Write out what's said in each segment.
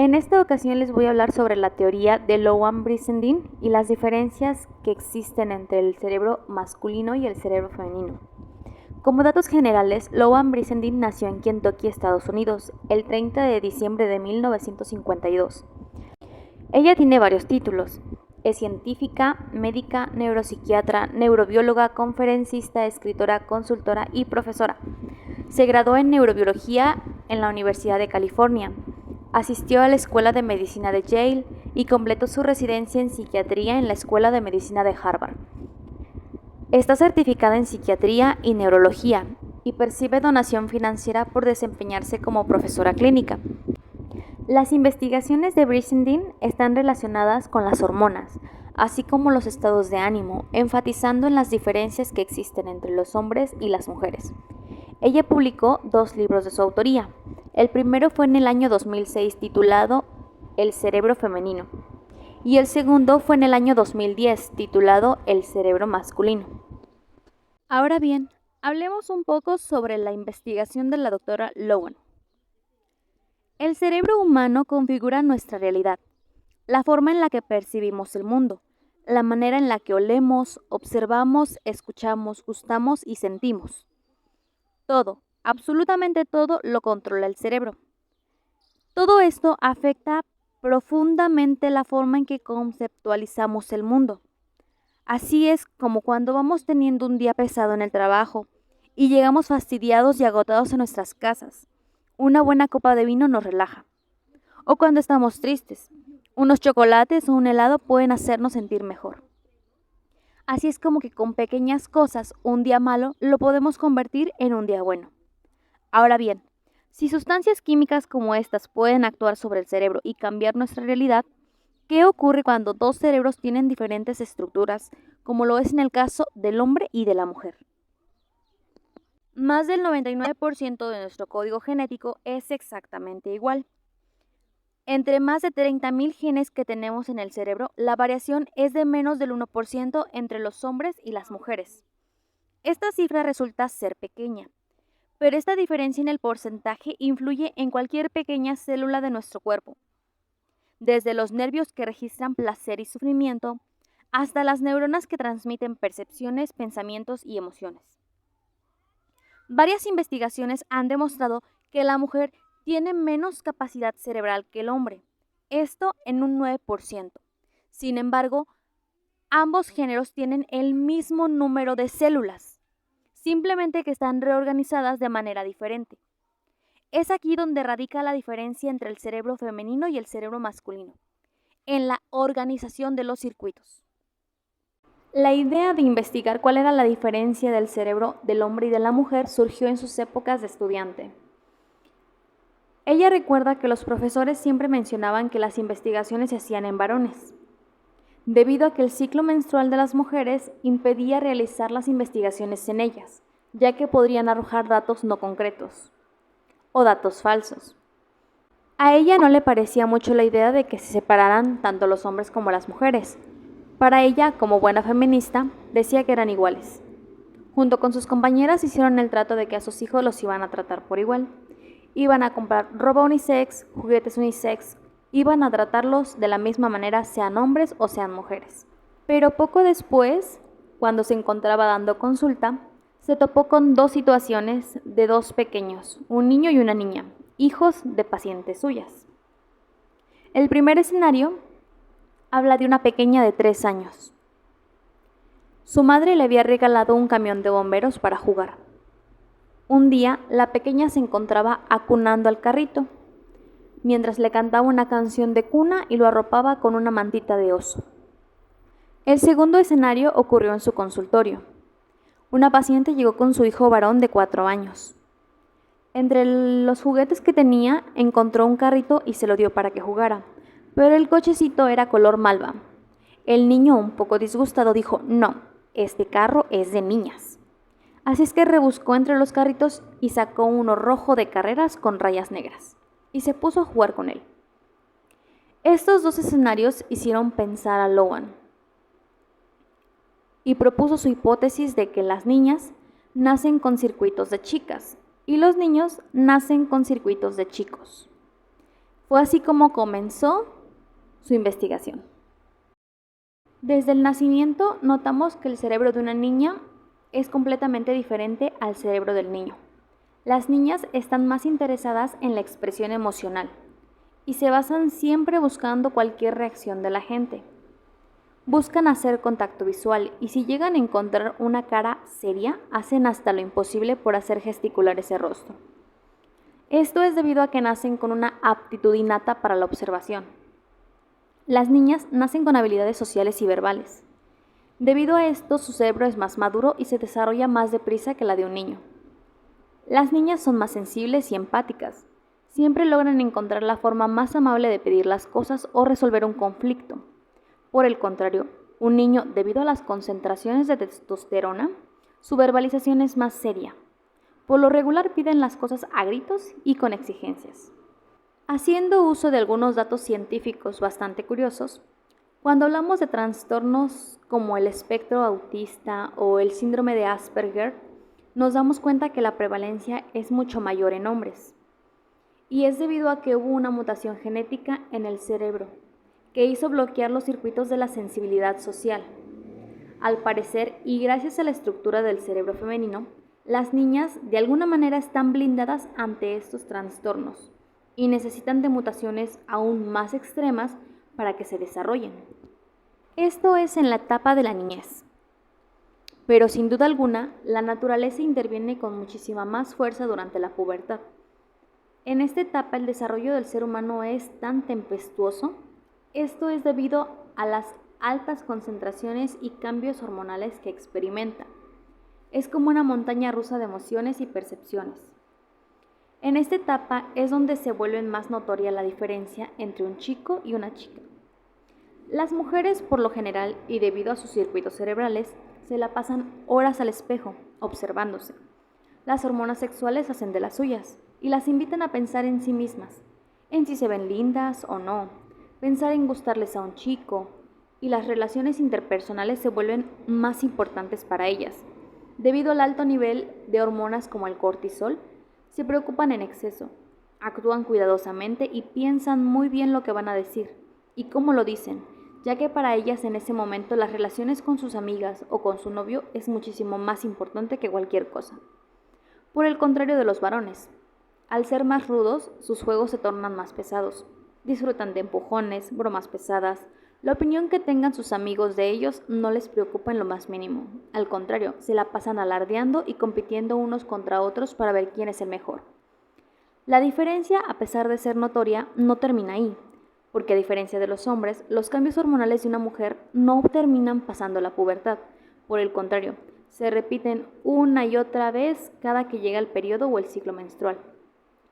En esta ocasión les voy a hablar sobre la teoría de Lowen-Brissendin y las diferencias que existen entre el cerebro masculino y el cerebro femenino. Como datos generales, Lowen-Brissendin nació en Kentucky, Estados Unidos, el 30 de diciembre de 1952. Ella tiene varios títulos. Es científica, médica, neuropsiquiatra, neurobióloga, conferencista, escritora, consultora y profesora. Se graduó en neurobiología en la Universidad de California. Asistió a la Escuela de Medicina de Yale y completó su residencia en psiquiatría en la Escuela de Medicina de Harvard. Está certificada en psiquiatría y neurología y percibe donación financiera por desempeñarse como profesora clínica. Las investigaciones de Brissendin están relacionadas con las hormonas, así como los estados de ánimo, enfatizando en las diferencias que existen entre los hombres y las mujeres. Ella publicó 2 libros de su autoría. El primero fue en el año 2006 titulado El cerebro femenino y el segundo fue en el año 2010 titulado El cerebro masculino. Ahora bien, hablemos un poco sobre la investigación de la doctora Lowen. El cerebro humano configura nuestra realidad, la forma en la que percibimos el mundo, la manera en la que olemos, observamos, escuchamos, gustamos y sentimos. Todo, absolutamente todo, lo controla el cerebro. Todo esto afecta profundamente la forma en que conceptualizamos el mundo. Así es como cuando vamos teniendo un día pesado en el trabajo y llegamos fastidiados y agotados a nuestras casas. Una buena copa de vino nos relaja. O cuando estamos tristes, unos chocolates o un helado pueden hacernos sentir mejor. Así es como que con pequeñas cosas, un día malo lo podemos convertir en un día bueno. Ahora bien, si sustancias químicas como estas pueden actuar sobre el cerebro y cambiar nuestra realidad, ¿qué ocurre cuando 2 cerebros tienen diferentes estructuras, como lo es en el caso del hombre y de la mujer? Más del 99% de nuestro código genético es exactamente igual. Entre más de 30.000 genes que tenemos en el cerebro, la variación es de menos del 1% entre los hombres y las mujeres. Esta cifra resulta ser pequeña, pero esta diferencia en el porcentaje influye en cualquier pequeña célula de nuestro cuerpo, desde los nervios que registran placer y sufrimiento, hasta las neuronas que transmiten percepciones, pensamientos y emociones. Varias investigaciones han demostrado que la mujer tiene menos capacidad cerebral que el hombre, esto en un 9%. Sin embargo, ambos géneros tienen el mismo número de células, simplemente que están reorganizadas de manera diferente. Es aquí donde radica la diferencia entre el cerebro femenino y el cerebro masculino, en la organización de los circuitos. La idea de investigar cuál era la diferencia del cerebro del hombre y de la mujer surgió en sus épocas de estudiante. Ella recuerda que los profesores siempre mencionaban que las investigaciones se hacían en varones, debido a que el ciclo menstrual de las mujeres impedía realizar las investigaciones en ellas, ya que podrían arrojar datos no concretos o datos falsos. A ella no le parecía mucho la idea de que se separaran tanto los hombres como las mujeres. Para ella, como buena feminista, decía que eran iguales. Junto con sus compañeras hicieron el trato de que a sus hijos los iban a tratar por igual. Iban a comprar ropa unisex, juguetes unisex, iban a tratarlos de la misma manera sean hombres o sean mujeres. Pero poco después, cuando se encontraba dando consulta, se topó con 2 situaciones de 2 pequeños, un niño y una niña, hijos de pacientes suyas. El primer escenario habla de una pequeña de 3 años. Su madre le había regalado un camión de bomberos para jugar. Un día, la pequeña se encontraba acunando al carrito, mientras le cantaba una canción de cuna y lo arropaba con una mantita de oso. El segundo escenario ocurrió en su consultorio. Una paciente llegó con su hijo varón de 4 años. Entre los juguetes que tenía, encontró un carrito y se lo dio para que jugara, pero el cochecito era color malva. El niño, un poco disgustado, dijo: «No, este carro es de niñas». Así es que rebuscó entre los carritos y sacó uno rojo de carreras con rayas negras, y se puso a jugar con él. Estos 2 escenarios hicieron pensar a Lowen, y propuso su hipótesis de que las niñas nacen con circuitos de chicas y los niños nacen con circuitos de chicos. Fue así como comenzó su investigación. Desde el nacimiento notamos que el cerebro de una niña es completamente diferente al cerebro del niño. Las niñas están más interesadas en la expresión emocional y se basan siempre buscando cualquier reacción de la gente. Buscan hacer contacto visual y si llegan a encontrar una cara seria, hacen hasta lo imposible por hacer gesticular ese rostro. Esto es debido a que nacen con una aptitud innata para la observación. Las niñas nacen con habilidades sociales y verbales. Debido a esto, su cerebro es más maduro y se desarrolla más deprisa que la de un niño. Las niñas son más sensibles y empáticas. Siempre logran encontrar la forma más amable de pedir las cosas o resolver un conflicto. Por el contrario, un niño, debido a las concentraciones de testosterona, su verbalización es más seria. Por lo regular piden las cosas a gritos y con exigencias. Haciendo uso de algunos datos científicos bastante curiosos, cuando hablamos de trastornos como el espectro autista o el síndrome de Asperger, nos damos cuenta que la prevalencia es mucho mayor en hombres. Y es debido a que hubo una mutación genética en el cerebro, que hizo bloquear los circuitos de la sensibilidad social. Al parecer, y gracias a la estructura del cerebro femenino, las niñas de alguna manera están blindadas ante estos trastornos y necesitan de mutaciones aún más extremas para que se desarrollen. Esto es en la etapa de la niñez. Pero sin duda alguna, la naturaleza interviene con muchísima más fuerza durante la pubertad. En esta etapa el desarrollo del ser humano es tan tempestuoso. Esto es debido a las altas concentraciones y cambios hormonales que experimenta. Es como una montaña rusa de emociones y percepciones. En esta etapa es donde se vuelve más notoria la diferencia entre un chico y una chica. Las mujeres, por lo general, y debido a sus circuitos cerebrales, se la pasan horas al espejo, observándose. Las hormonas sexuales hacen de las suyas y las invitan a pensar en sí mismas, en si se ven lindas o no, pensar en gustarles a un chico, y las relaciones interpersonales se vuelven más importantes para ellas. Debido al alto nivel de hormonas como el cortisol, se preocupan en exceso, actúan cuidadosamente y piensan muy bien lo que van a decir y cómo lo dicen, ya que para ellas en ese momento las relaciones con sus amigas o con su novio es muchísimo más importante que cualquier cosa. Por el contrario de los varones, al ser más rudos, sus juegos se tornan más pesados. Disfrutan de empujones, bromas pesadas. La opinión que tengan sus amigos de ellos no les preocupa en lo más mínimo. Al contrario, se la pasan alardeando y compitiendo unos contra otros para ver quién es el mejor. La diferencia, a pesar de ser notoria, no termina ahí, porque a diferencia de los hombres, los cambios hormonales de una mujer no terminan pasando la pubertad. Por el contrario, se repiten una y otra vez cada que llega el periodo o el ciclo menstrual,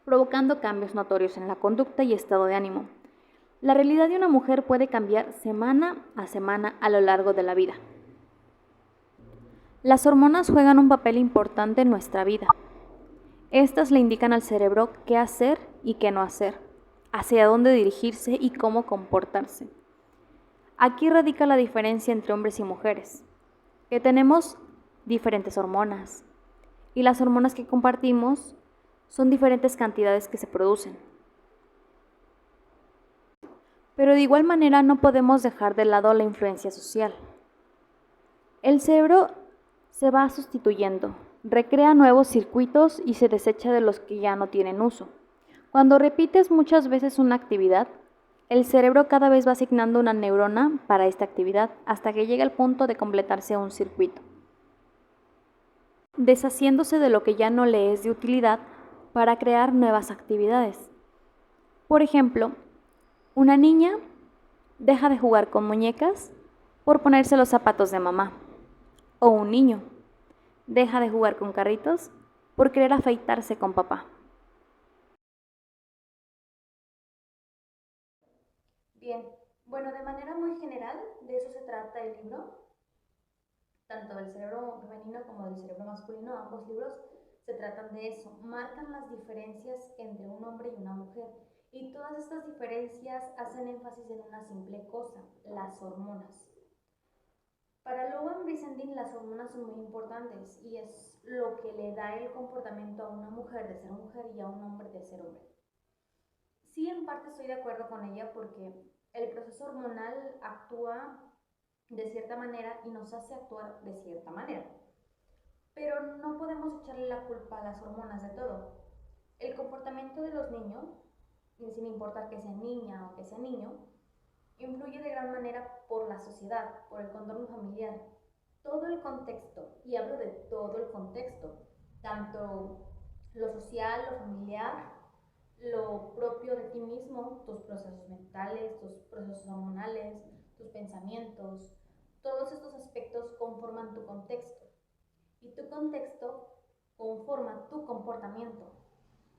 provocando cambios notorios en la conducta y estado de ánimo. La realidad de una mujer puede cambiar semana a lo largo de la vida. Las hormonas juegan un papel importante en nuestra vida. Estas le indican al cerebro qué hacer y qué no hacer, hacia dónde dirigirse y cómo comportarse. Aquí radica la diferencia entre hombres y mujeres, que tenemos diferentes hormonas, y las hormonas que compartimos son diferentes cantidades que se producen. Pero de igual manera no podemos dejar de lado la influencia social. El cerebro se va sustituyendo, recrea nuevos circuitos y se desecha de los que ya no tienen uso. Cuando repites muchas veces una actividad, el cerebro cada vez va asignando una neurona para esta actividad hasta que llega al punto de completarse un circuito, deshaciéndose de lo que ya no le es de utilidad para crear nuevas actividades. Por ejemplo, una niña deja de jugar con muñecas por ponerse los zapatos de mamá. O un niño deja de jugar con carritos por querer afeitarse con papá. Bien, bueno, de manera muy general, de eso se trata el libro, tanto del cerebro femenino como del cerebro masculino, ambos libros se tratan de eso, marcan las diferencias entre un hombre y una mujer. Y todas estas diferencias hacen énfasis en una simple cosa, las hormonas. Para Logan Brizendine las hormonas son muy importantes y es lo que le da el comportamiento a una mujer de ser mujer y a un hombre de ser hombre. Sí, en parte estoy de acuerdo con ella porque el proceso hormonal actúa de cierta manera y nos hace actuar de cierta manera. Pero no podemos echarle la culpa a las hormonas de todo. El comportamiento de los niños, y sin importar que sea niña o que sea niño, influye de gran manera por la sociedad, por el contorno familiar. Todo el contexto, y hablo de todo el contexto, tanto lo social, lo familiar, lo propio de ti mismo, tus procesos mentales, tus procesos hormonales, tus pensamientos, todos estos aspectos conforman tu contexto y tu contexto conforma tu comportamiento.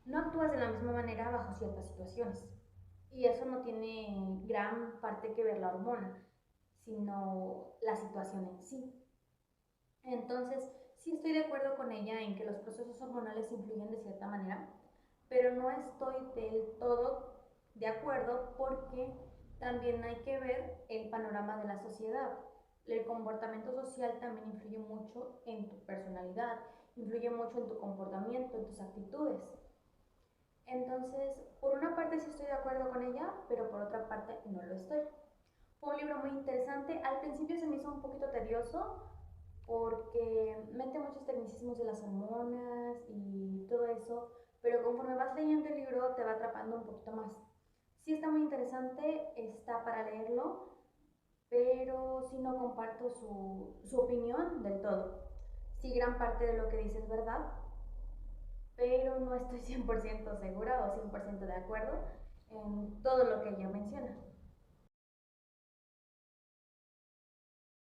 No actúas de la misma manera bajo ciertas situaciones y eso no tiene gran parte que ver la hormona, sino la situación en sí. Entonces, sí estoy de acuerdo con ella en que los procesos hormonales influyen de cierta manera, pero no estoy del todo de acuerdo porque también hay que ver el panorama de la sociedad. El comportamiento social también influye mucho en tu personalidad, influye mucho en tu comportamiento, en tus actitudes. Entonces, por una parte sí estoy de acuerdo con ella, pero por otra parte no lo estoy. Fue un libro muy interesante. Al principio se me hizo un poquito tedioso porque mete muchos tecnicismos de las hormonas y todo eso, pero conforme vas leyendo el libro te va atrapando un poquito más. Sí está muy interesante, está para leerlo, pero sí no comparto su opinión del todo. Sí, gran parte de lo que dice es verdad, pero no estoy 100% segura o 100% de acuerdo en todo lo que ella menciona.